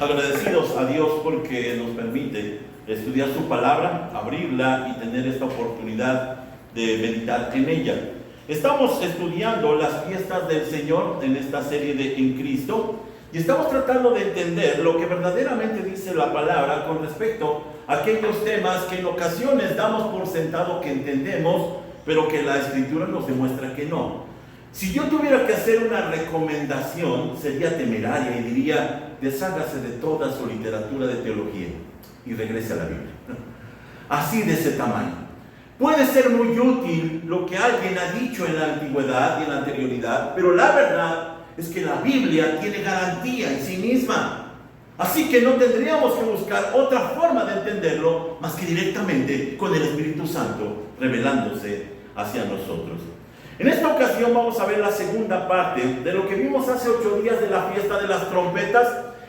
Agradecidos a Dios porque nos permite estudiar su palabra, abrirla y tener esta oportunidad de meditar en ella. Estamos estudiando las fiestas del Señor en esta serie de En Cristo y estamos tratando de entender lo que verdaderamente dice la palabra con respecto a aquellos temas que en ocasiones damos por sentado que entendemos, pero que la Escritura nos demuestra que no. Si yo tuviera que hacer una recomendación, sería temeraria y diría: deshágase de toda su literatura de teología y regrese a la Biblia. Así de ese tamaño. Puede ser muy útil lo que alguien ha dicho en la antigüedad y en la anterioridad, pero la verdad es que la Biblia tiene garantía en sí misma. Así que no tendríamos que buscar otra forma de entenderlo más que directamente con el Espíritu Santo revelándose hacia nosotros. En esta ocasión vamos a ver la segunda parte de lo que vimos hace 8 días de la fiesta de las trompetas.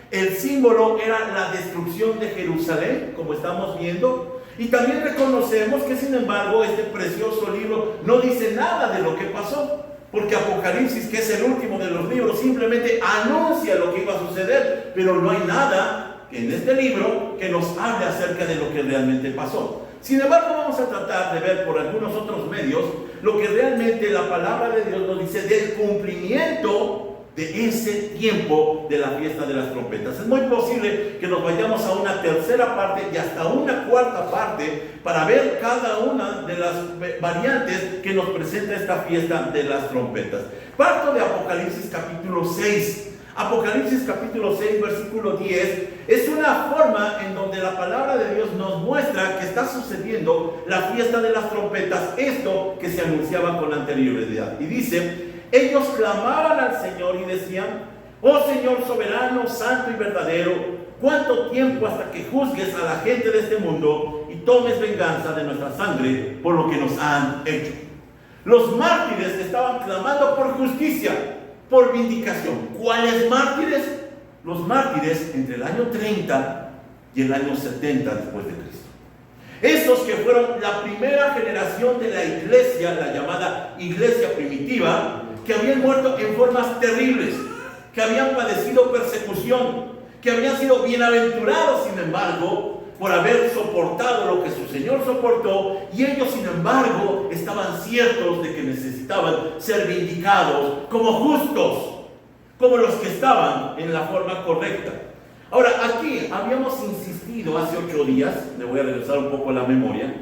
El símbolo era la destrucción de Jerusalén, como estamos viendo, y también reconocemos que sin embargo este precioso libro no dice nada de lo que pasó, porque Apocalipsis, que es el último de los libros, simplemente anuncia lo que iba a suceder, pero no hay nada en este libro que nos hable acerca de lo que realmente pasó. Sin embargo, vamos a tratar de ver por algunos otros medios lo que realmente la palabra de Dios nos dice del cumplimiento de ese tiempo de la fiesta de las trompetas. Es muy posible que nos vayamos a una tercera parte y hasta una cuarta parte para ver cada una de las variantes que nos presenta esta fiesta de las trompetas. Parto de Apocalipsis capítulo 6. Apocalipsis capítulo 6, versículo 10, es una forma en donde la palabra de Dios nos muestra que está sucediendo la fiesta de las trompetas, esto que se anunciaba con anterioridad. Y dice: ellos clamaban al Señor y decían: oh Señor soberano, santo y verdadero, ¿cuánto tiempo hasta que juzgues a la gente de este mundo y tomes venganza de nuestra sangre por lo que nos han hecho? Los mártires estaban clamando por justicia, por vindicación. ¿Cuáles mártires? Los mártires entre el año 30 y el año 70 después de Cristo. Esos que fueron la primera generación de la iglesia, la llamada iglesia primitiva, que habían muerto en formas terribles, que habían padecido persecución, que habían sido bienaventurados, sin embargo, por haber soportado lo que su Señor soportó, y ellos, sin embargo, estaban ciertos de que necesitaban ser vindicados como justos, como los que estaban en la forma correcta. Ahora, aquí habíamos insistido hace 8 días, le voy a regresar un poco a la memoria,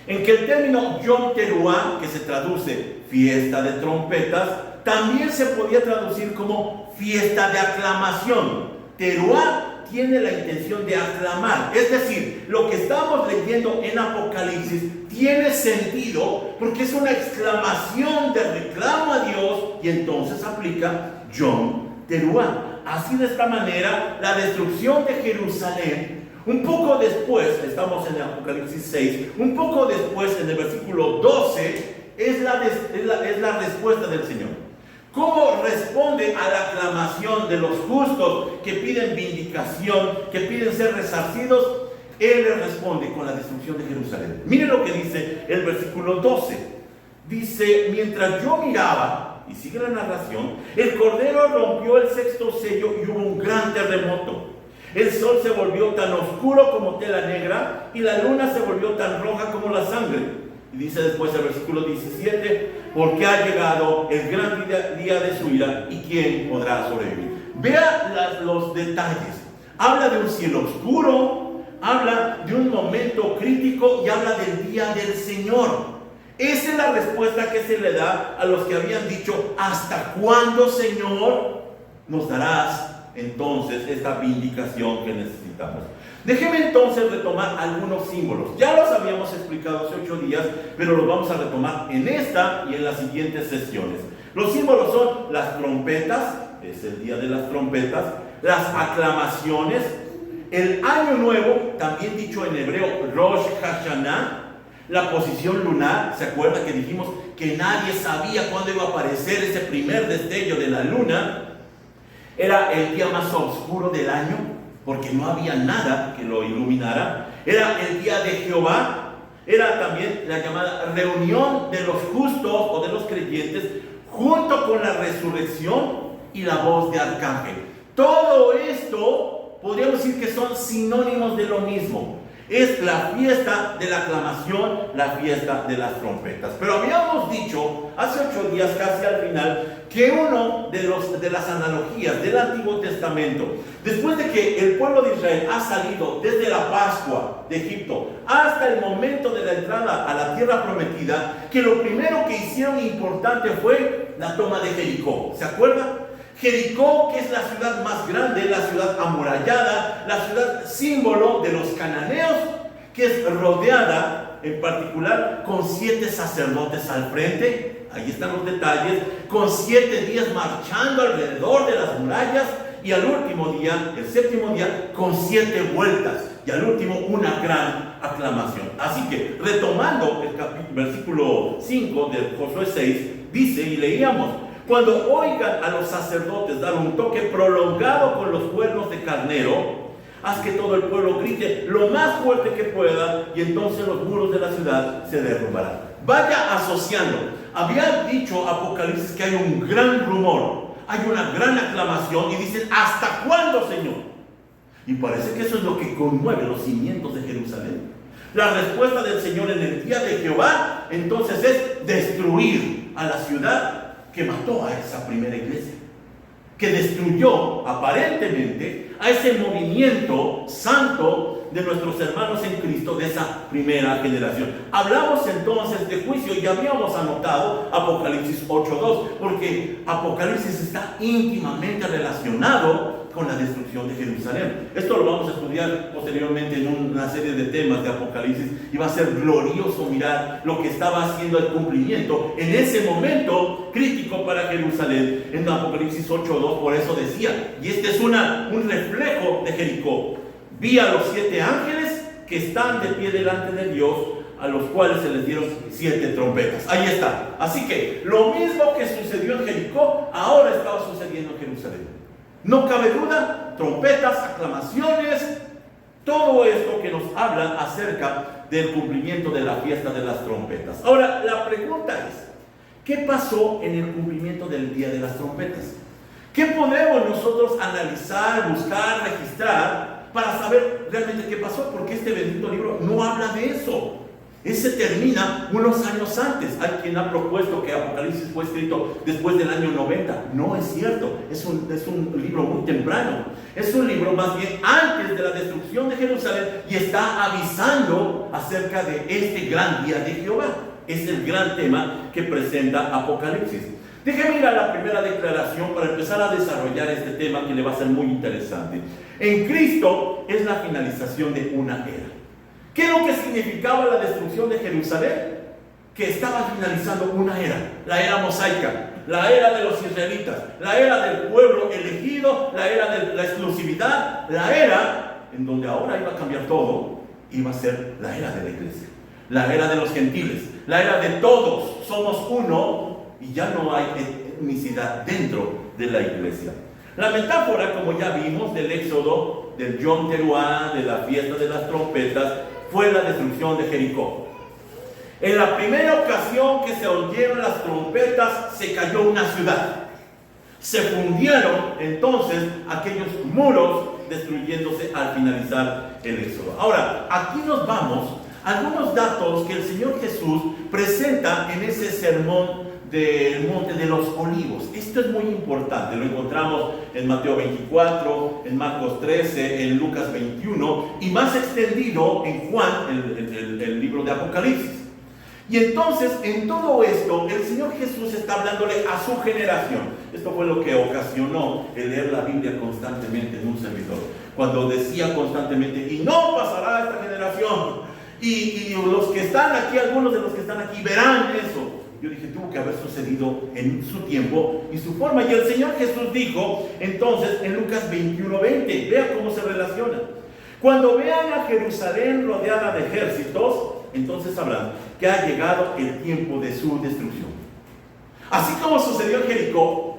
en que el término Yom Teruah, que se traduce fiesta de trompetas, también se podía traducir como fiesta de aclamación. Teruah tiene la intención de aclamar, es decir, lo que estamos leyendo en Apocalipsis tiene sentido porque es una exclamación de reclamo a Dios, y entonces aplica Yom Teruah. Así, de esta manera, la destrucción de Jerusalén, un poco después, estamos en Apocalipsis 6, un poco después, en el versículo 12, es la respuesta del Señor. ¿Cómo responde a la aclamación de los justos que piden vindicación, que piden ser resarcidos? Él le responde con la destrucción de Jerusalén. Miren lo que dice el versículo 12. Dice: mientras yo miraba, y sigue la narración, el Cordero rompió el 6º sello y hubo un gran terremoto. El sol se volvió tan oscuro como tela negra y la luna se volvió tan roja como la sangre. Y dice después el versículo 17: porque ha llegado el gran día de su ira, y quién podrá sobrevivir. Vea los detalles. Habla de un cielo oscuro, habla de un momento crítico y habla del día del Señor. Esa es la respuesta que se le da a los que habían dicho: ¿hasta cuándo, Señor, nos darás entonces esta vindicación que necesitamos? Déjeme entonces retomar algunos símbolos. Ya los habíamos explicado hace 8 días, pero los vamos a retomar en esta y en las siguientes sesiones. Los símbolos son las trompetas, es el día de las trompetas, las aclamaciones, el año nuevo, también dicho en hebreo Rosh Hashanah, la posición lunar. ¿Se acuerda que dijimos que nadie sabía cuándo iba a aparecer ese primer destello de la luna? Era el día más oscuro del año, porque no había nada que lo iluminara. Era el día de Jehová. Era también la llamada reunión de los justos o de los creyentes, junto con la resurrección y la voz de arcángel. Todo esto podríamos decir que son sinónimos de lo mismo. Es la fiesta de la aclamación, la fiesta de las trompetas. Pero habíamos dicho hace 8 días, casi al final, que uno de las analogías del Antiguo Testamento, después de que el pueblo de Israel ha salido desde la Pascua de Egipto hasta el momento de la entrada a la tierra prometida, que lo primero que hicieron importante fue la toma de Jericó. ¿Se acuerdan? Jericó, que es la ciudad más grande, la ciudad amurallada, la ciudad símbolo de los cananeos, que es rodeada en particular con 7 sacerdotes al frente. Ahí están los detalles, con 7 días marchando alrededor de las murallas, y al último día, el 7º día, con 7 vueltas, y al último una gran aclamación. Así que, retomando el versículo 5 de Josué 6, dice, y leíamos: cuando oigan a los sacerdotes dar un toque prolongado con los cuernos de carnero, haz que todo el pueblo grite lo más fuerte que pueda, y entonces los muros de la ciudad se derrumbarán. Vaya asociando. Había dicho Apocalipsis que hay un gran rumor, hay una gran aclamación, y dicen: ¿hasta cuándo, Señor? Y parece que eso es lo que conmueve los cimientos de Jerusalén. La respuesta del Señor en el día de Jehová, entonces, es destruir a la ciudad que mató a esa primera iglesia, que destruyó aparentemente a ese movimiento santo de nuestros hermanos en Cristo de esa primera generación. Hablamos entonces de juicio y habíamos anotado Apocalipsis 8:2, porque Apocalipsis está íntimamente relacionado con la destrucción de Jerusalén. Esto lo vamos a estudiar posteriormente en una serie de temas de Apocalipsis, y va a ser glorioso mirar lo que estaba haciendo el cumplimiento en ese momento crítico para Jerusalén en Apocalipsis 8:2. Por eso decía, y este es un reflejo de Jericó: vi a los 7 ángeles que están de pie delante de Dios, a los cuales se les dieron 7 trompetas. Ahí está. Así que lo mismo que sucedió en Jericó, ahora estaba sucediendo en Jerusalén. No cabe duda, trompetas, aclamaciones, todo esto que nos habla acerca del cumplimiento de la fiesta de las trompetas. Ahora, la pregunta es: ¿qué pasó en el cumplimiento del día de las trompetas? ¿Qué podemos nosotros analizar, buscar, registrar para saber realmente qué pasó? Porque este bendito libro no habla de eso. Ese termina unos años antes. Hay quien ha propuesto que Apocalipsis fue escrito después del año 90. No es cierto. Es un libro muy temprano. Es un libro más bien antes de la destrucción de Jerusalén, y está avisando acerca de este gran día de Jehová. Es el gran tema que presenta Apocalipsis. Déjeme ir a la primera declaración para empezar a desarrollar este tema, que le va a ser muy interesante. En Cristo es la finalización de una era. ¿Qué es lo que significaba la destrucción de Jerusalén? Que estaba finalizando una era, la era mosaica, la era de los israelitas, la era del pueblo elegido, la era de la exclusividad, la era en donde ahora iba a cambiar todo, iba a ser la era de la iglesia, la era de los gentiles, la era de todos, somos uno, y ya no hay etnicidad dentro de la iglesia. La metáfora, como ya vimos, del éxodo, del Yom Teruah, de la fiesta de las trompetas, fue la destrucción de Jericó. En la primera ocasión que se oyeron las trompetas, se cayó una ciudad. Se fundieron entonces aquellos muros, destruyéndose al finalizar el éxodo. Ahora, aquí nos vamos a algunos datos que el Señor Jesús presenta en ese sermón del Monte de los Olivos. Esto es muy importante. Lo encontramos en Mateo 24, en Marcos 13, en Lucas 21, y más extendido en Juan, el libro de Apocalipsis. Y entonces, en todo esto, el Señor Jesús está hablándole a su generación. Esto fue lo que ocasionó el leer la Biblia constantemente en un servidor. Cuando decía constantemente: y no pasará esta generación, y los que están aquí, algunos de los que están aquí verán eso. Yo dije, tuvo que haber sucedido en su tiempo y su forma. Y el Señor Jesús dijo entonces en Lucas 21:20, vea cómo se relaciona: cuando vean a Jerusalén rodeada de ejércitos, entonces sabrán que ha llegado el tiempo de su destrucción. Así como sucedió en Jericó,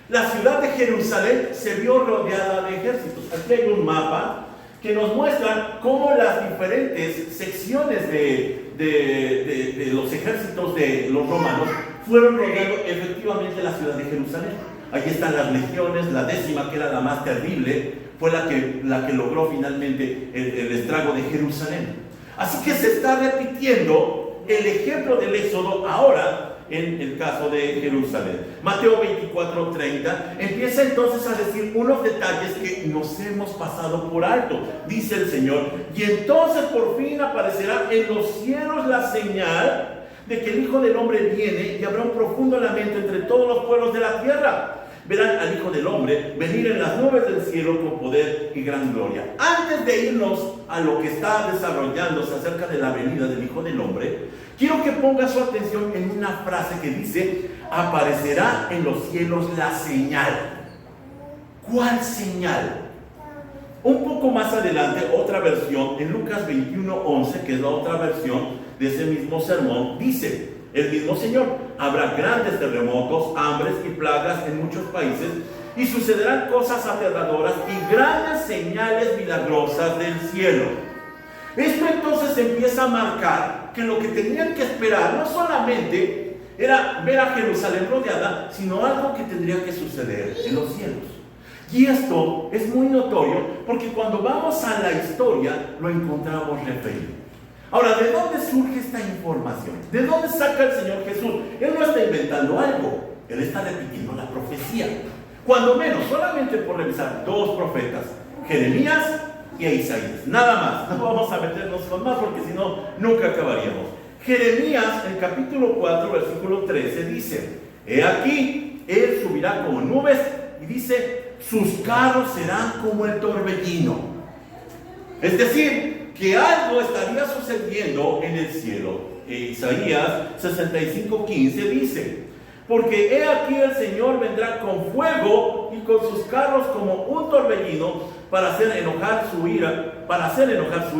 la ciudad de Jerusalén se vio rodeada de ejércitos. Aquí hay un mapa que nos muestra cómo las diferentes secciones de los ejércitos de los romanos fueron rodeando efectivamente la ciudad de Jerusalén. Allí están las legiones. La 10ª, que era la más terrible, fue la que logró finalmente el estrago de Jerusalén. Así que se está repitiendo el ejemplo del Éxodo ahora en el caso de Jerusalén. Mateo 24:30 empieza entonces a decir unos detalles que nos hemos pasado por alto. Dice el Señor: y entonces por fin aparecerá en los cielos la señal de que el Hijo del Hombre viene, y habrá un profundo lamento entre todos los pueblos de la tierra. Verán al Hijo del Hombre venir en las nubes del cielo con poder y gran gloria. Antes de irnos a lo que está desarrollándose acerca de la venida del Hijo del Hombre, quiero que ponga su atención en una frase que dice: aparecerá en los cielos la señal. ¿Cuál señal? Un poco más adelante, otra versión, en Lucas 21:11, que es la otra versión de ese mismo sermón, dice el mismo Señor: habrá grandes terremotos, hambres y plagas en muchos países, y sucederán cosas aterradoras y grandes señales milagrosas del cielo. Esto entonces empieza a marcar que lo que tenían que esperar no solamente era ver a Jerusalén rodeada, sino algo que tendría que suceder en los cielos. Y esto es muy notorio porque cuando vamos a la historia lo encontramos referido. Ahora, ¿de dónde surge esta información? ¿De dónde saca el Señor Jesús? Él no está inventando algo, Él está repitiendo la profecía. Cuando menos, solamente por revisar dos profetas, Jeremías y Isaías, nada más. No vamos a meternos con más porque si no, nunca acabaríamos. Jeremías, en capítulo 4, versículo 13, dice: he aquí, Él subirá como nubes, y dice: sus carros serán como el torbellino. Es decir, que algo estaría sucediendo en el cielo. Isaías 65:15 dice: porque he aquí el Señor vendrá con fuego y con sus carros como un torbellino para hacer enojar su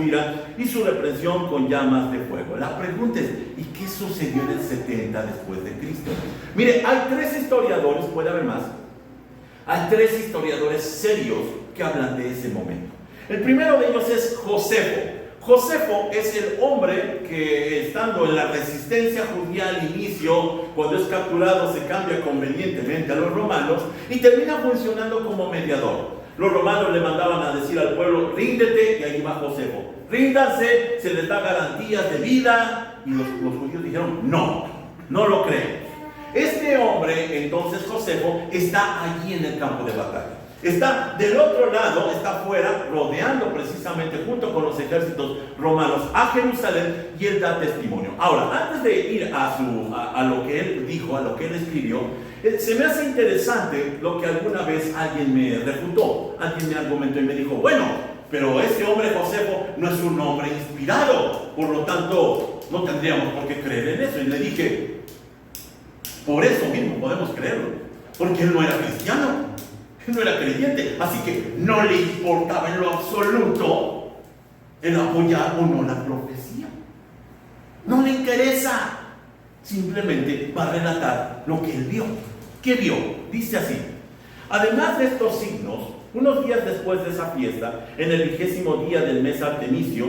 ira y su reprensión con llamas de fuego. La pregunta es: ¿y qué sucedió en el 70 después de Cristo? Mire, hay tres historiadores, puede haber más. Hay tres historiadores serios que hablan de ese momento. El primero de ellos es Josefo. Josefo es el hombre que, estando en la resistencia judía al inicio, cuando es capturado se cambia convenientemente a los romanos y termina funcionando como mediador. Los romanos le mandaban a decir al pueblo: ríndete, y ahí va Josefo. Ríndanse, se les da garantías de vida, y los judíos dijeron: no lo creen. Este hombre, entonces Josefo, está allí en el campo de batalla. Está del otro lado, está afuera, rodeando precisamente junto con los ejércitos romanos a Jerusalén, y él da testimonio. Ahora, antes de ir a lo que él dijo, a lo que él escribió, se me hace interesante lo que alguna vez alguien me refutó, alguien me argumentó y me dijo: bueno, pero ese hombre Josefo no es un hombre inspirado, por lo tanto no tendríamos por qué creer en eso. Y le dije: por eso mismo podemos creerlo, porque él no era cristiano, él no era creyente, así que no le importaba en lo absoluto el apoyar o no la profecía. No le interesa, simplemente va a relatar lo que él vio. ¿Qué vio? Dice así: además de estos signos, unos días después de esa fiesta, en el 20º día del mes artemisio,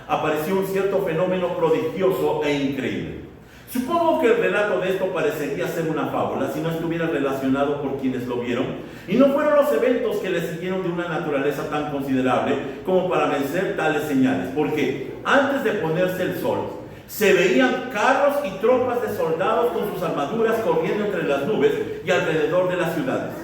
apareció un cierto fenómeno prodigioso e increíble. Supongo que el relato de esto parecería ser una fábula si no estuviera relacionado por quienes lo vieron, y no fueron los eventos que le siguieron de una naturaleza tan considerable como para vencer tales señales, porque antes de ponerse el sol se veían carros y tropas de soldados con sus armaduras corriendo entre las nubes y alrededor de las ciudades.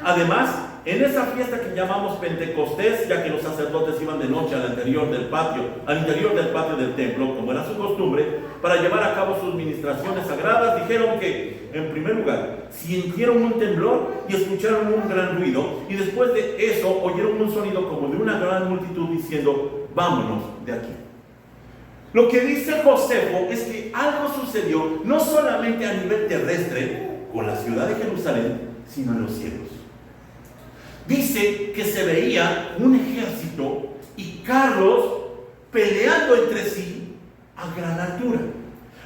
Además, en esa fiesta que llamamos Pentecostés, ya que los sacerdotes iban de noche al interior del patio del templo, como era su costumbre, para llevar a cabo sus ministraciones sagradas, dijeron que, en primer lugar, sintieron un temblor y escucharon un gran ruido, y después de eso oyeron un sonido como de una gran multitud diciendo: vámonos de aquí. Lo que dice Josefo es que algo sucedió no solamente a nivel terrestre con la ciudad de Jerusalén, sino en los cielos. Dice que se veía un ejército y carros peleando entre sí a gran altura.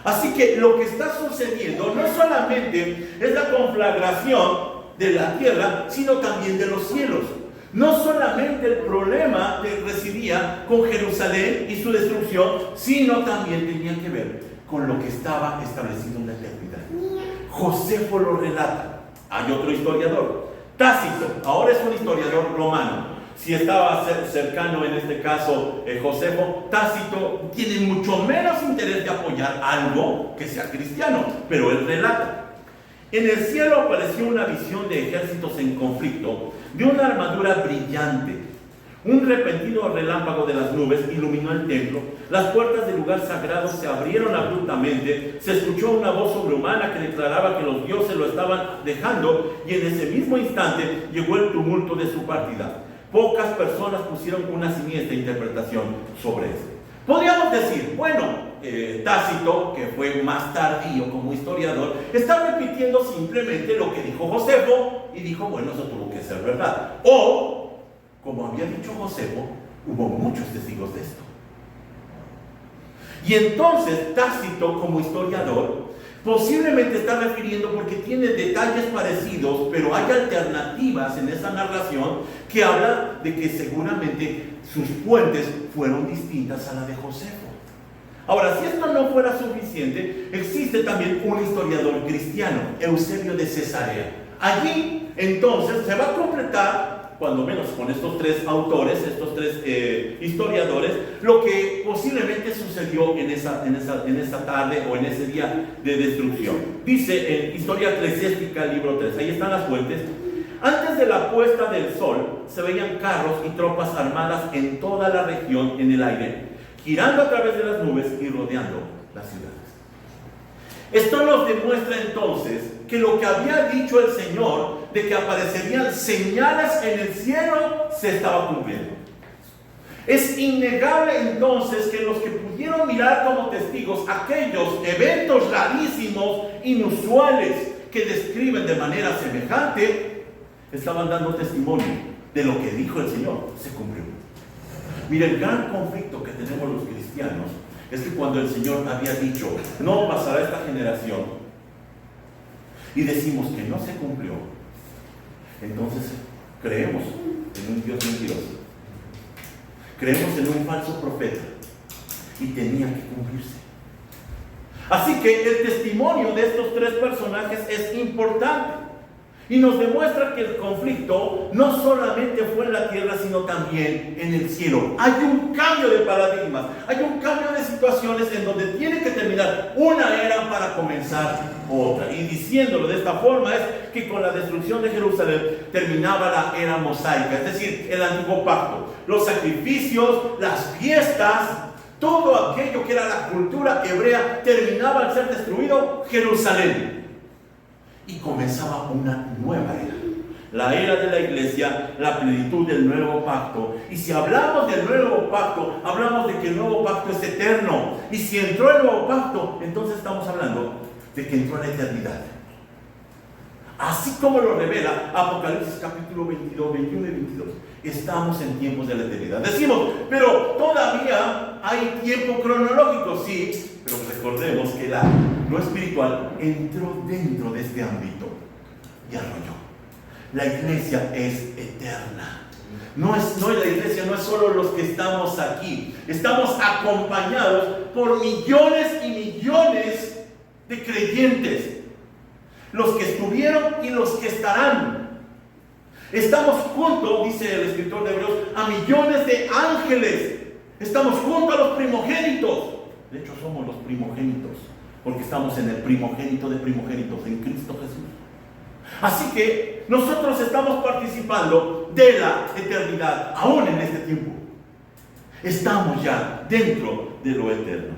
Así que lo que está sucediendo no solamente es la conflagración de la tierra, sino también de los cielos. No solamente el problema residía con Jerusalén y su destrucción, sino también tenía que ver con lo que estaba establecido en la eternidad. Josefo lo relata. Hay otro historiador, Tácito, ahora es un historiador romano. Si estaba cercano en este caso Josefo, Tácito tiene mucho menos interés de apoyar algo que sea cristiano, pero él relata. En el cielo apareció una visión de ejércitos en conflicto, de una armadura brillante. Un repentino relámpago de las nubes iluminó el templo. Las puertas del lugar sagrado se abrieron abruptamente. Se escuchó una voz sobrehumana que declaraba que los dioses lo estaban dejando, y en ese mismo instante llegó el tumulto de su partida. Pocas personas pusieron una siniestra interpretación sobre eso. Podríamos decir, bueno, Tácito, que fue más tardío como historiador, está repitiendo simplemente lo que dijo Josefo y dijo, bueno, eso tuvo que ser verdad. O, como había dicho Josefo, hubo muchos testigos de esto. Y entonces Tácito, como historiador, posiblemente está refiriendo porque tiene detalles parecidos, pero hay alternativas en esa narración que habla de que seguramente sus fuentes fueron distintas a la de Josefo. Ahora, si esto no fuera suficiente, existe también un historiador cristiano, Eusebio de Cesarea. Allí, entonces, se va a completar, cuando menos con estos tres autores, estos tres historiadores, lo que posiblemente sucedió en esa tarde o en ese día de destrucción. Dice en Historia Eclesiástica, libro 3, ahí están las fuentes. Antes de la puesta del sol, se veían carros y tropas armadas en toda la región en el aire, girando a través de las nubes y rodeando las ciudades. Esto nos demuestra entonces que lo que había dicho el Señor de que aparecerían señales en el cielo se estaba cumpliendo. Es innegable entonces que los que pudieron mirar como testigos aquellos eventos rarísimos, inusuales, que describen de manera semejante, estaban dando testimonio de lo que dijo el Señor se cumplió. Mira, el gran conflicto que tenemos los cristianos es que cuando el Señor había dicho, no pasará esta generación, y decimos que no se cumplió, entonces creemos en un Dios mentiroso, creemos en un falso profeta, y tenía que cumplirse. Así que el testimonio de estos tres personajes es importante. Y nos demuestra que el conflicto no solamente fue en la tierra, sino también en el cielo. Hay un cambio de paradigmas, hay un cambio de situaciones en donde tiene que terminar una era para comenzar otra. Y diciéndolo de esta forma es que con la destrucción de Jerusalén terminaba la era mosaica, es decir, el antiguo pacto. Los sacrificios, las fiestas, todo aquello que era la cultura hebrea terminaba al ser destruido Jerusalén. Y comenzaba una nueva era, la era de la iglesia, la plenitud del nuevo pacto. Y si hablamos del nuevo pacto, hablamos de que el nuevo pacto es eterno. Y si entró el nuevo pacto, entonces estamos hablando de que entró la eternidad. Así como lo revela Apocalipsis capítulo 22, 21 y 22. Estamos en tiempos de la eternidad. Decimos, pero todavía hay tiempo cronológico, sí, pero recordemos que lo espiritual entró dentro de este ámbito y arrolló. La iglesia es eterna. La iglesia no es solo los que estamos aquí. Estamos acompañados por millones y millones de creyentes. Los que estuvieron y los que estarán. Estamos juntos, dice el escritor de Hebreos, a millones de ángeles. Estamos juntos a los primogénitos. De hecho, somos los primogénitos, porque estamos en el primogénito de primogénitos, en Cristo Jesús. Así que nosotros estamos participando de la eternidad, aún en este tiempo. Estamos ya dentro de lo eterno.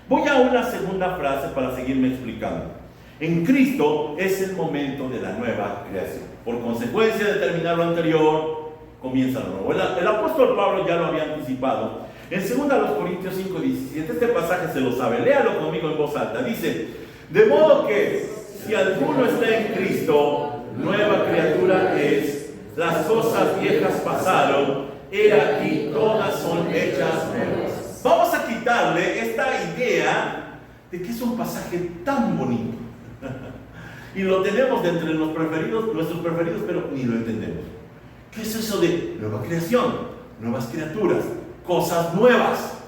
Voy a una segunda frase para seguirme explicando. En Cristo es el momento de la nueva creación. Por consecuencia de terminar lo anterior, comienza lo nuevo. El apóstol Pablo ya lo había anticipado. En 2 Corintios 5:17, este pasaje se lo sabe, léalo conmigo en voz alta. Dice, de modo que si alguno está en Cristo, nueva criatura es, las cosas viejas pasaron, he aquí todas son hechas nuevas. Vamos a quitarle esta idea de que es un pasaje tan bonito. Y lo tenemos de entre los preferidos, nuestros preferidos, pero ni lo entendemos. ¿Qué es eso de nueva creación? Nuevas criaturas, cosas nuevas.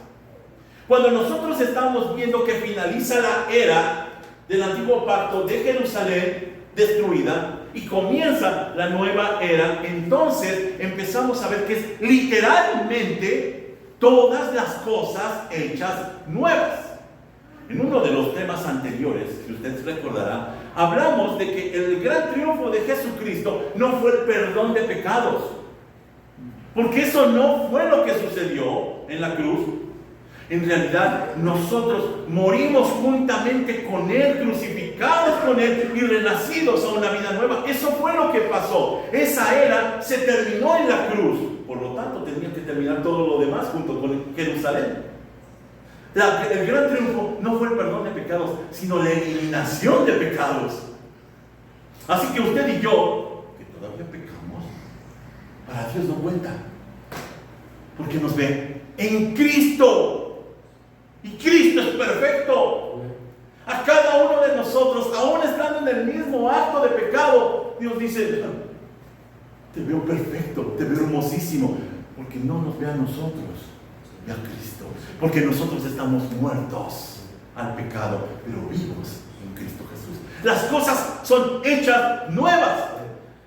Cuando nosotros estamos viendo que finaliza la era del antiguo pacto de Jerusalén, destruida y comienza la nueva era, entonces empezamos a ver que es literalmente todas las cosas hechas nuevas. En uno de los temas anteriores, si usted recordará, hablamos de que el gran triunfo de Jesucristo no fue el perdón de pecados, porque eso no fue lo que sucedió en la cruz. En realidad, nosotros morimos juntamente con Él, crucificados con Él y renacidos a una vida nueva. Eso fue lo que pasó. Esa era se terminó en la cruz. Por lo tanto, tenía que terminar todo lo demás junto con Jerusalén. El gran triunfo no fue el perdón de pecados, sino la eliminación de pecados. Así que usted y yo, que todavía pecamos, para Dios no cuenta, porque nos ve en Cristo. Y Cristo es perfecto. A cada uno de nosotros, aún estando en el mismo acto de pecado, Dios dice: te veo perfecto, te veo hermosísimo, porque no nos ve a nosotros, ve a Cristo, porque nosotros estamos muertos al pecado, pero vivos en Cristo Jesús. Las cosas son hechas nuevas.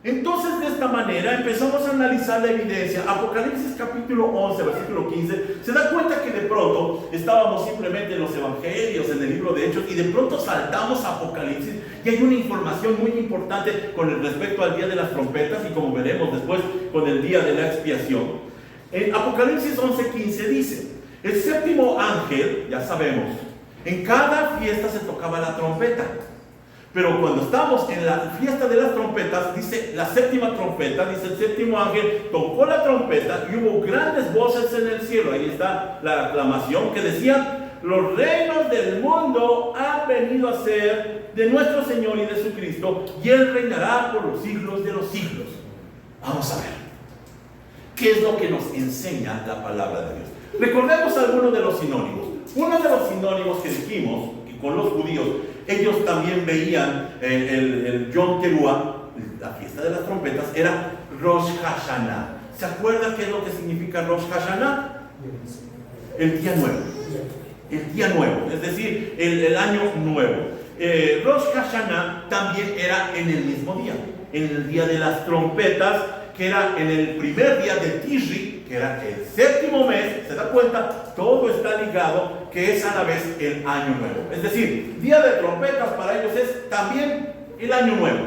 Entonces, de esta manera empezamos a analizar la evidencia. Apocalipsis capítulo 11, versículo 15, se da cuenta que de pronto estábamos simplemente en los evangelios, en el libro de Hechos, y de pronto saltamos a Apocalipsis, y hay una información muy importante con respecto al día de las trompetas, y como veremos después con el día de la expiación. En Apocalipsis 11:15 dice: el séptimo ángel, ya sabemos, en cada fiesta se tocaba la trompeta. Pero cuando estamos en la fiesta de las trompetas, dice la séptima trompeta, dice el séptimo ángel tocó la trompeta y hubo grandes voces en el cielo. Ahí está la aclamación que decían: los reinos del mundo han venido a ser de nuestro Señor y de su Cristo, y Él reinará por los siglos de los siglos. Vamos a ver, ¿qué es lo que nos enseña la palabra de Dios? Recordemos algunos de los sinónimos. Uno de los sinónimos que dijimos, que con los judíos, ellos también veían el Yom Teruah, la fiesta de las trompetas, era Rosh Hashanah. ¿Se acuerdan qué es lo que significa Rosh Hashanah? El día nuevo. El día nuevo, es decir, el año nuevo. Rosh Hashanah también era en el mismo día, en el día de las trompetas, que era en el primer día de Tishri, que era el séptimo mes. ¿Se da cuenta? Todo está ligado, que es a la vez el año nuevo. Es decir, día de trompetas para ellos es también el año nuevo.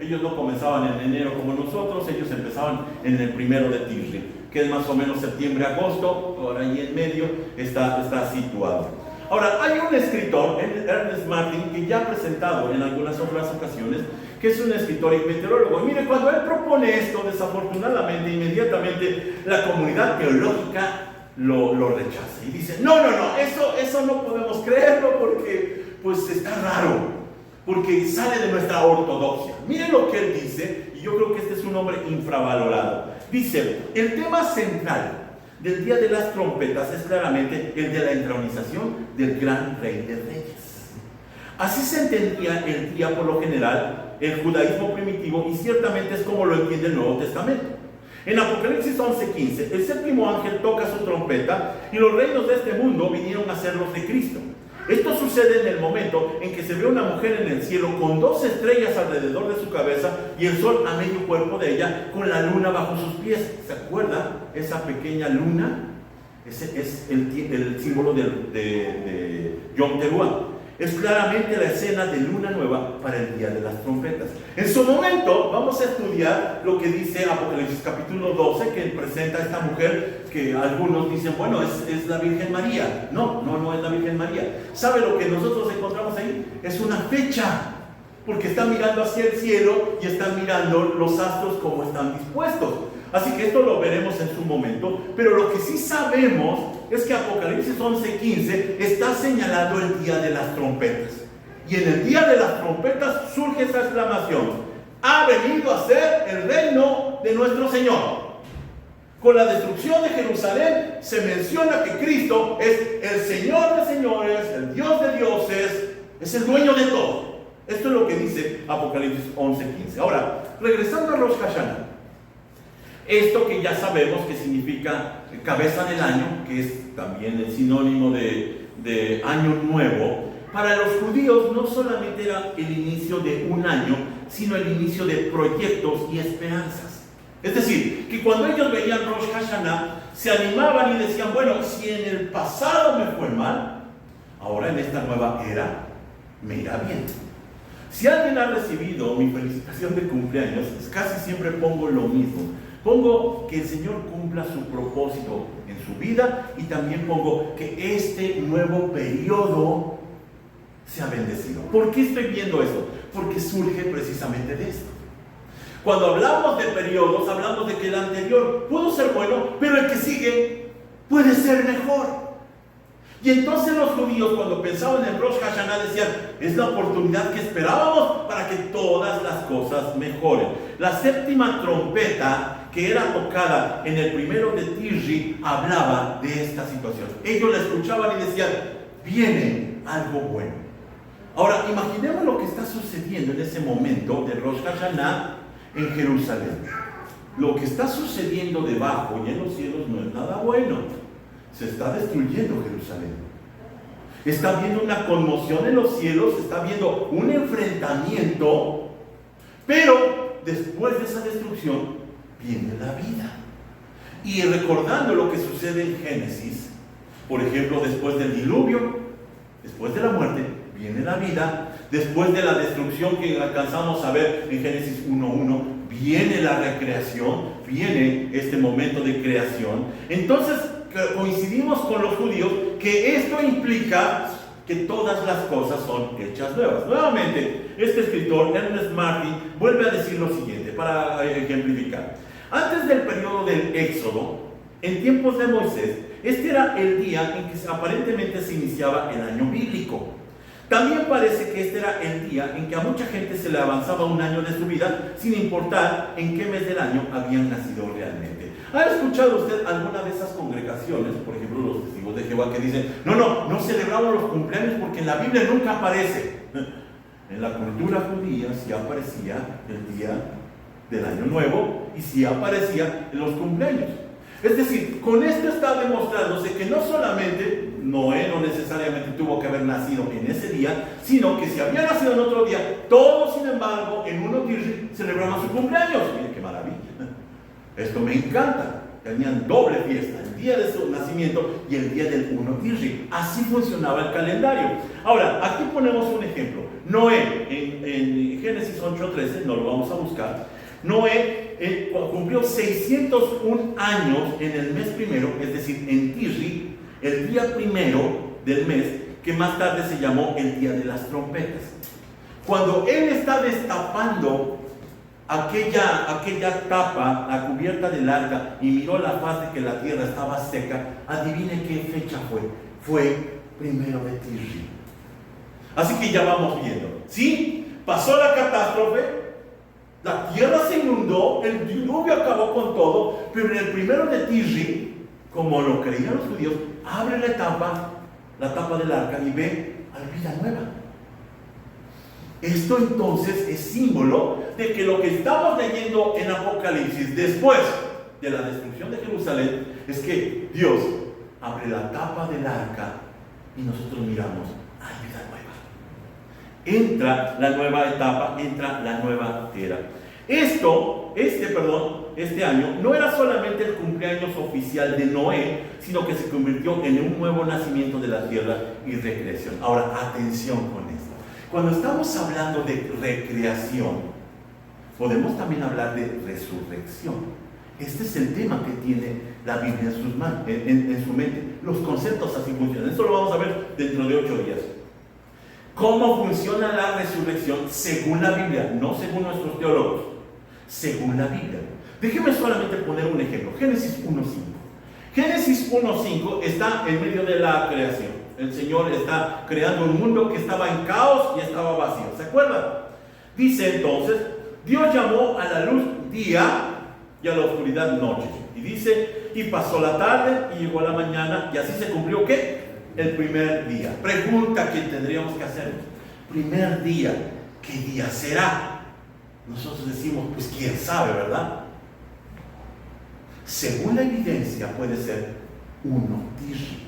Ellos no comenzaban en enero como nosotros, ellos empezaban en el primero de Tishri, que es más o menos septiembre-agosto, por ahí en medio está situado. Ahora, hay un escritor, Ernest Martin, que ya ha presentado en algunas otras ocasiones, que es un escritor y meteorólogo. Y mire, cuando él propone esto, desafortunadamente, inmediatamente la comunidad teológica lo rechaza y dice: no, eso no podemos creerlo, porque pues está raro, porque sale de nuestra ortodoxia. Miren lo que él dice, y yo creo que este es un hombre infravalorado. Dice: el tema central del día de las trompetas es claramente el de la entronización del gran rey de reyes. Así se entendía el día por lo general el judaísmo primitivo, y ciertamente es como lo entiende el Nuevo Testamento. En Apocalipsis 11:15, el séptimo ángel toca su trompeta y los reinos de este mundo vinieron a ser los de Cristo. Esto sucede en el momento en que se ve una mujer en el cielo con 2 estrellas alrededor de su cabeza y el sol a medio cuerpo de ella, con la luna bajo sus pies. ¿Se acuerdan? Esa pequeña luna, ese es el símbolo de Yom Teruah. Es claramente la escena de luna nueva para el día de las trompetas. En su momento vamos a estudiar lo que dice Apocalipsis capítulo 12, que presenta a esta mujer que algunos dicen: bueno, es la Virgen María. No es la Virgen María. ¿Sabe lo que nosotros encontramos ahí? Es una fecha, porque está mirando hacia el cielo y está mirando los astros como están dispuestos. Así que esto lo veremos en su momento, pero lo que sí sabemos es que Apocalipsis 11:15 está señalando el día de las trompetas. Y en el día de las trompetas surge esa exclamación: ha venido a ser el reino de nuestro Señor. Con la destrucción de Jerusalén se menciona que Cristo es el Señor de señores, el Dios de dioses, es el dueño de todo. Esto es lo que dice Apocalipsis 11:15. Ahora, regresando a Rosh Hashanah. Esto que ya sabemos que significa cabeza del año, que es también el sinónimo de año nuevo, para los judíos no solamente era el inicio de un año, sino el inicio de proyectos y esperanzas. Es decir, que cuando ellos veían Rosh Hashanah, se animaban y decían, bueno, si en el pasado me fue mal, ahora en esta nueva era me irá bien. Si alguien ha recibido mi felicitación de cumpleaños, casi siempre pongo lo mismo. Pongo que el Señor cumpla su propósito en su vida y también pongo que este nuevo periodo sea bendecido. ¿Por qué estoy viendo esto? Porque surge precisamente de esto. Cuando hablamos de periodos, hablamos de que el anterior pudo ser bueno, pero el que sigue puede ser mejor. Y entonces los judíos, cuando pensaban en Rosh Hashanah, decían, es la oportunidad que esperábamos para que todas las cosas mejoren. La séptima trompeta, que era tocada en el primero de Tishri, hablaba de esta situación. Ellos la escuchaban y decían, viene algo bueno. Ahora, imaginemos lo que está sucediendo en ese momento de Rosh Hashanah en Jerusalén. Lo que está sucediendo debajo y en los cielos no es nada bueno. Se está destruyendo Jerusalén. Está habiendo una conmoción en los cielos, está habiendo un enfrentamiento, pero después de esa destrucción viene la vida. Y recordando lo que sucede en Génesis, por ejemplo, después del diluvio, después de la muerte, viene la vida. Después de la destrucción que alcanzamos a ver en Génesis 1:1, viene la recreación, viene este momento de creación. Entonces, coincidimos con los judíos que esto implica que todas las cosas son hechas nuevas. Nuevamente, este escritor, Ernest Martin, vuelve a decir lo siguiente para ejemplificar. Antes del periodo del Éxodo, en tiempos de Moisés, este era el día en que aparentemente se iniciaba el año bíblico. También parece que este era el día en que a mucha gente se le avanzaba un año de su vida, sin importar en qué mes del año habían nacido realmente. ¿Ha escuchado usted alguna de esas congregaciones, por ejemplo los testigos de Jehová, que dicen, no celebramos los cumpleaños porque en la Biblia nunca aparece? En la cultura judía sí aparecía el día del año nuevo y sí aparecía en los cumpleaños. Es decir, con esto está demostrándose que no solamente Noé no necesariamente tuvo que haber nacido en ese día, sino que si había nacido en otro día, todos, sin embargo, en 1 Tishri celebraban su cumpleaños. Miren qué maravilla. Esto me encanta. Tenían doble fiesta, el día de su nacimiento y el día del 1 Tishri. Así funcionaba el calendario. Ahora, aquí ponemos un ejemplo. Noé, en Génesis 8:13, no lo vamos a buscar. Noé cumplió 601 años en el mes primero, es decir, en Tishri, el día primero del mes, que más tarde se llamó el día de las trompetas. Cuando él está destapando aquella tapa, la cubierta del arca, y miró la faz de que la tierra estaba seca, adivine qué fecha fue. Fue primero de Tishri. Así que ya vamos viendo. ¿Sí? Pasó la catástrofe. La tierra se inundó, el diluvio acabó con todo, pero en el primero de Tishri, como lo creían los judíos, abre la tapa del arca y ve a la vida nueva. Esto entonces es símbolo de que lo que estamos leyendo en Apocalipsis después de la destrucción de Jerusalén es que Dios abre la tapa del arca y nosotros miramos a la vida nueva. Entra la nueva etapa, entra la nueva era. Este año no era solamente el cumpleaños oficial de Noé, sino que se convirtió en un nuevo nacimiento de la tierra y recreación. Ahora, atención con esto. Cuando estamos hablando de recreación, podemos también hablar de resurrección. Este es el tema que tiene la Biblia en sus manos, en su mente. Los conceptos así funcionan. Esto lo vamos a ver dentro de 8 días. ¿Cómo funciona la resurrección según la Biblia? No según nuestros teólogos, según la Biblia. Déjeme solamente poner un ejemplo. Génesis 1:5. Génesis 1:5 está en medio de la creación. El Señor está creando un mundo que estaba en caos y estaba vacío. ¿Se acuerdan? Dice entonces, Dios llamó a la luz día y a la oscuridad noche. Y dice, y pasó la tarde y llegó la mañana y así se cumplió ¿qué? El primer día. Pregunta que tendríamos que hacer. Primer día, ¿qué día será? Nosotros decimos, pues quién sabe, ¿verdad? Según la evidencia puede ser 1 Tishri,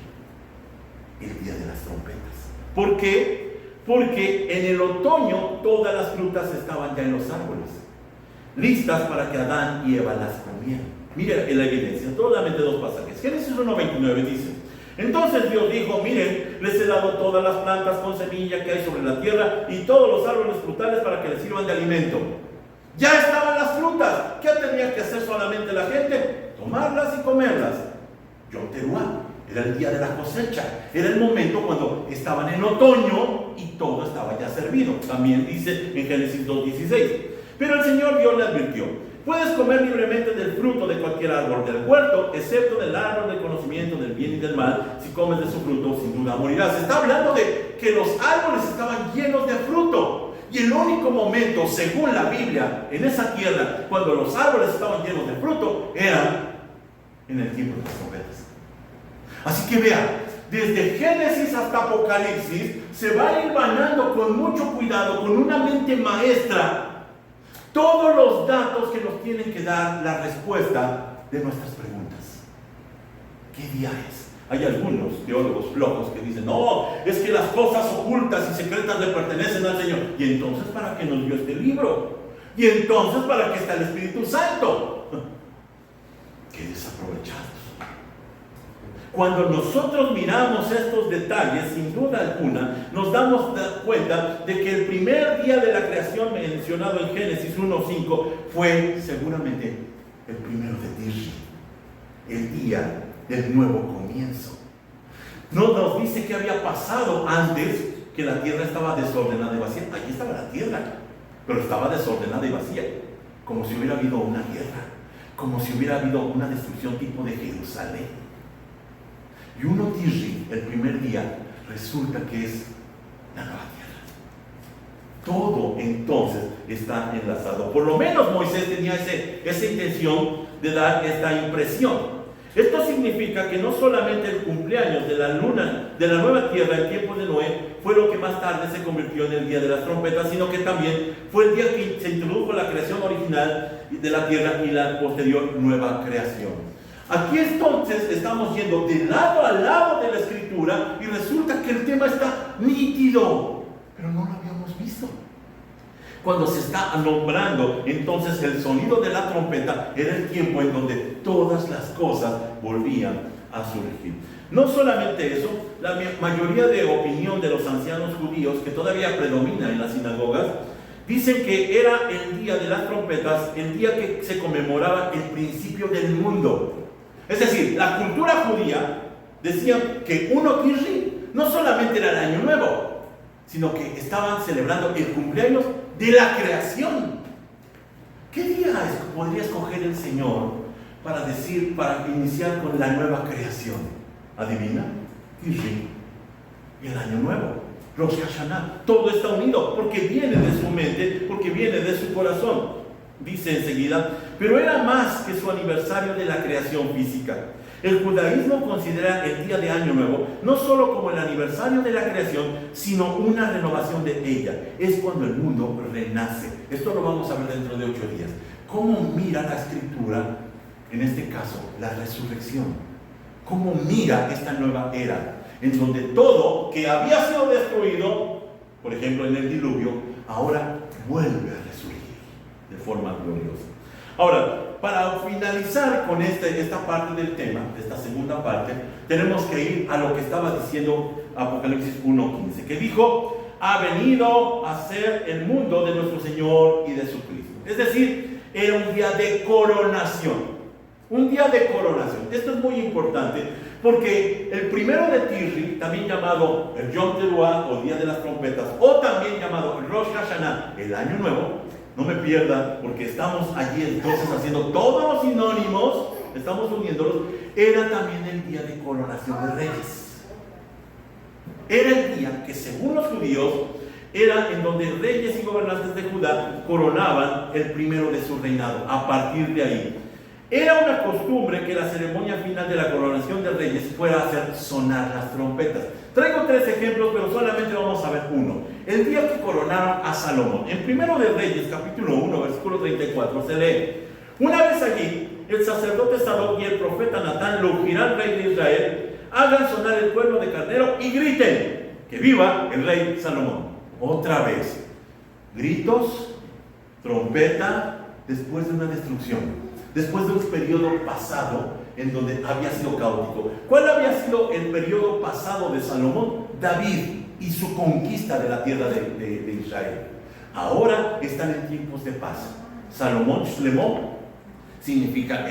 el día de las trompetas. ¿Por qué? porque en el otoño todas las frutas estaban ya en los árboles, listas para que Adán y Eva las comieran. Mira en la evidencia, solamente dos pasajes. Génesis 1:29 dice: entonces Dios dijo, miren, les he dado todas las plantas con semilla que hay sobre la tierra y todos los árboles frutales para que les sirvan de alimento. Ya estaban las frutas. ¿Qué tenía que hacer solamente la gente? Tomarlas y comerlas. Yom Teruah. Era el día de la cosecha. Era el momento cuando estaban en otoño y todo estaba ya servido. También dice en Génesis 2:16. Pero el Señor Dios le advirtió: puedes comer libremente del fruto de cualquier árbol del huerto, excepto del árbol del conocimiento del bien y del mal. Si comes de su fruto, sin duda morirás. Está hablando de que los árboles estaban llenos de fruto. Y el único momento, según la Biblia, en esa tierra, cuando los árboles estaban llenos de fruto, era en el tiempo de las trompetas. Así que vean, desde Génesis hasta Apocalipsis, se va hilvanando con mucho cuidado, con una mente maestra, todos los datos que nos tienen que dar la respuesta de nuestras preguntas. ¿Qué día es? Hay algunos teólogos flojos que dicen: no, es que las cosas ocultas y secretas le pertenecen al Señor. Y entonces, ¿para qué nos dio este libro? Y entonces, ¿para qué está el Espíritu Santo? ¡Qué desaprovechados! Cuando nosotros miramos estos detalles, sin duda alguna, nos damos cuenta de que el primer día de la creación mencionado en Génesis 1:5 fue seguramente el primero de Tishri, el día del nuevo comienzo. No nos dice qué había pasado antes, que la tierra estaba desordenada y vacía. Allí estaba la tierra, pero estaba desordenada y vacía, como si hubiera habido una guerra, como si hubiera habido una destrucción tipo de Jerusalén. Y 1 Tishri, el primer día, resulta que es la nueva tierra. Todo entonces está enlazado. Por lo menos Moisés tenía esa intención de dar esta impresión. Esto significa que no solamente el cumpleaños de la luna, de la nueva tierra en tiempo de Noé, fue lo que más tarde se convirtió en el día de las trompetas, sino que también fue el día que se introdujo la creación original de la tierra y la posterior nueva creación. Aquí entonces estamos yendo de lado a lado de la escritura y resulta que el tema está nítido, pero no lo habíamos visto. Cuando se está nombrando entonces el sonido de la trompeta, era el tiempo en donde todas las cosas volvían a surgir. No solamente eso, la mayoría de opinión de los ancianos judíos, que todavía predomina en las sinagogas, dicen que era el día de las trompetas, el día que se conmemoraba el principio del mundo. Es decir, la cultura judía decía que 1 Tishri no solamente era el año nuevo, sino que estaban celebrando el cumpleaños de la creación. ¿Qué día podría escoger el Señor para iniciar con la nueva creación? ¿Adivina? Tishri y el año nuevo, Rosh Hashanah. Todo está unido porque viene de su mente, porque viene de su corazón. Dice enseguida: pero era más que su aniversario de la creación física. El judaísmo considera el día de Año Nuevo no solo como el aniversario de la creación, sino una renovación de ella. Es cuando el mundo renace. Esto lo vamos a ver dentro de 8 días. ¿Cómo mira la escritura, en este caso, la resurrección? ¿Cómo mira esta nueva era, en donde todo que había sido destruido, por ejemplo en el diluvio, ahora vuelve a resurgir de forma gloriosa? Ahora, para finalizar con esta parte del tema, esta segunda parte, tenemos que ir a lo que estaba diciendo Apocalipsis 1:15, que dijo: ha venido a ser el mundo de nuestro Señor y de su Cristo. Es decir, era un día de coronación. Un día de coronación. Esto es muy importante porque el primero de Tishri, también llamado el Yom Teruah o Día de las Trompetas, o también llamado el Rosh Hashanah, el Año Nuevo, no me pierdan porque estamos allí entonces haciendo todos los sinónimos, estamos uniéndolos, era también el día de coronación de reyes. Era el día que, según los judíos, era en donde reyes y gobernantes de Judá coronaban el primero de su reinado. A partir de ahí, era una costumbre que la ceremonia final de la coronación de reyes fuera a hacer sonar las trompetas. Traigo 3 ejemplos, pero solamente vamos a ver uno. El día que coronaron a Salomón. En Primero de Reyes, capítulo 1, versículo 34, se lee: una vez allí, el sacerdote Sadoc y el profeta Natán lo ungirán rey de Israel, hagan sonar el cuerno de carnero y griten: que viva el rey Salomón. Otra vez, gritos, trompeta, después de una destrucción, después de un periodo pasado en donde había sido caótico. ¿Cuál había sido el periodo pasado de Salomón? David y su conquista de la tierra de Israel. Ahora están en tiempos de paz. Salomón, Shlemó, significa,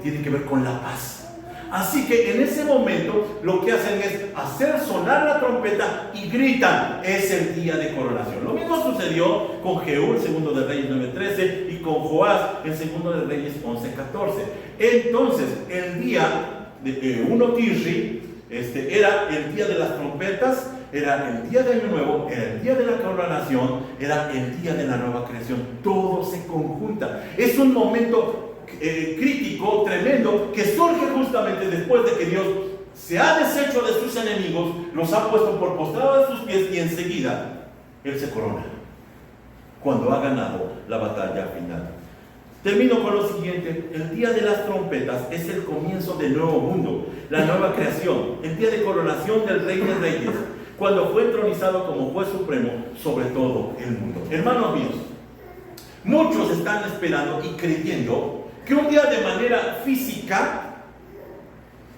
tiene que ver con la paz. Así que en ese momento lo que hacen es hacer sonar la trompeta y gritan, es el día de coronación. Lo mismo sucedió con Jehú, el segundo de Reyes 9:13, y con Joás, el segundo de Reyes 11:14. Entonces, el día de 1 Tishri, era el día de las trompetas, era el día de Año Nuevo, era el día de la coronación, era el día de la nueva creación. Todo se conjunta. Es un momento crítico, tremendo, que surge justamente después de que Dios se ha deshecho de sus enemigos, los ha puesto por postrado de sus pies y enseguida Él se corona cuando ha ganado la batalla final. Termino con lo siguiente: el día de las trompetas es el comienzo del nuevo mundo, la nueva creación, el día de coronación del Rey de Reyes, cuando fue entronizado como juez supremo sobre todo el mundo. Hermanos míos, muchos están esperando y creyendo que un día de manera física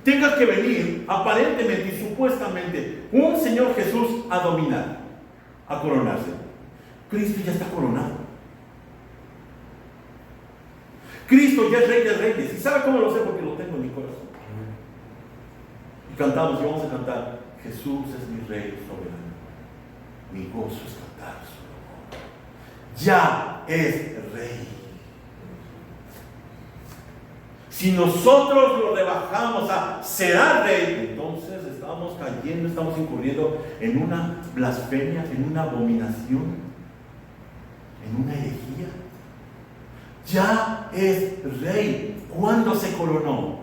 tenga que venir aparentemente y supuestamente un Señor Jesús a dominar, a coronarse. Cristo ya está coronado. Cristo ya es Rey de Reyes. ¿Y sabe cómo lo sé? Porque lo tengo en mi corazón. Y cantamos y vamos a cantar: Jesús es mi Rey soberano, mi gozo es cantar su amor. Ya es Rey. Si nosotros lo rebajamos a será Rey, entonces estamos cayendo, estamos incurriendo en una blasfemia, en una abominación, en una herejía. Ya es Rey. ¿Cuándo se coronó?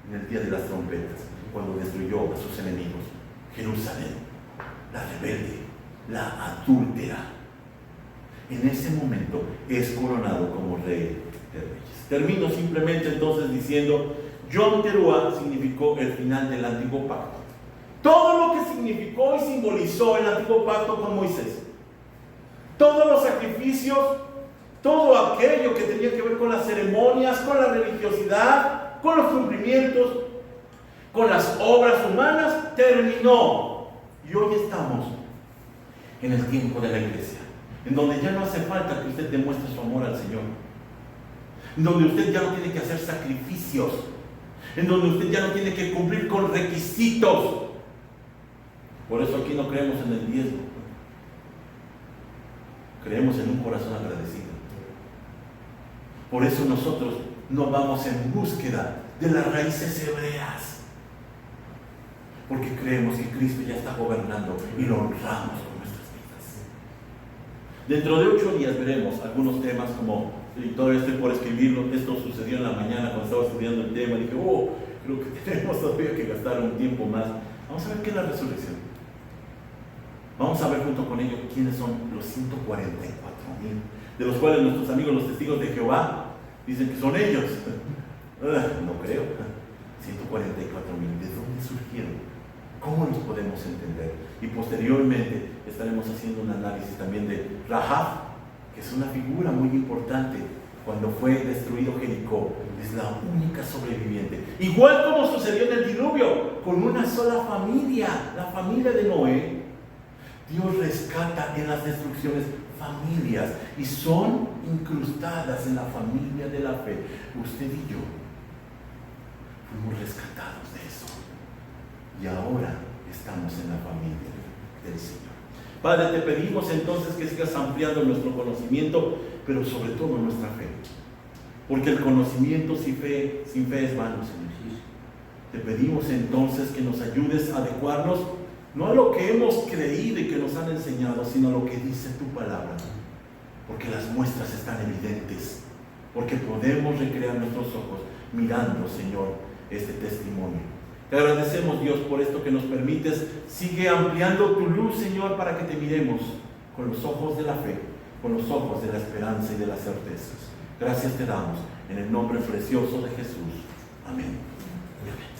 En el día de las trompetas, cuando destruyó a sus enemigos. Jerusalén, la rebelde, la adúltera. En ese momento es coronado como Rey de Reyes. Termino simplemente entonces diciendo: Yom Teruah significó el final del antiguo pacto. Todo lo que significó y simbolizó el antiguo pacto con Moisés, todos los sacrificios, todo aquello que tenía que ver con las ceremonias, con la religiosidad, con los cumplimientos, con las obras humanas, terminó. Y hoy estamos en el tiempo de la iglesia, en donde ya no hace falta que usted demuestre su amor al Señor, en donde usted ya no tiene que hacer sacrificios, en donde usted ya no tiene que cumplir con requisitos. Por eso aquí no creemos en el diezmo, creemos en un corazón agradecido. Por eso nosotros no vamos en búsqueda de las raíces hebreas, porque creemos que Cristo ya está gobernando y lo honramos con nuestras vidas. Dentro de 8 días veremos algunos temas, como, y todavía estoy por escribirlo, esto sucedió en la mañana cuando estaba estudiando el tema, dije, creo que tenemos todavía que gastar un tiempo más. Vamos a ver qué es la resurrección. Vamos a ver junto con ello quiénes son los 144,000, de los cuales nuestros amigos los testigos de Jehová dicen que son ellos. No creo. 144,000, ¿de dónde surgieron? ¿Cómo los podemos entender? Y posteriormente estaremos haciendo un análisis también de Rahab, que es una figura muy importante. Cuando fue destruido Jericó, es la única sobreviviente. Igual como sucedió en el diluvio, con una sola familia, la familia de Noé. Dios rescata en las destrucciones familias y son incrustadas en la familia de la fe. Usted y yo fuimos rescatados de eso y ahora estamos en la familia del Señor. Padre, te pedimos entonces que sigas ampliando nuestro conocimiento, pero sobre todo nuestra fe, porque el conocimiento sin fe es vano, Señor. Te pedimos entonces que nos ayudes a adecuarnos no a lo que hemos creído y que nos han enseñado, sino a lo que dice tu palabra, porque las muestras están evidentes, porque podemos recrear nuestros ojos mirando, Señor, este testimonio. Te agradecemos, Dios, por esto que nos permites. Sigue ampliando tu luz, Señor, para que te miremos con los ojos de la fe, con los ojos de la esperanza y de las certezas. Gracias te damos en el nombre precioso de Jesús. Amén. Amén.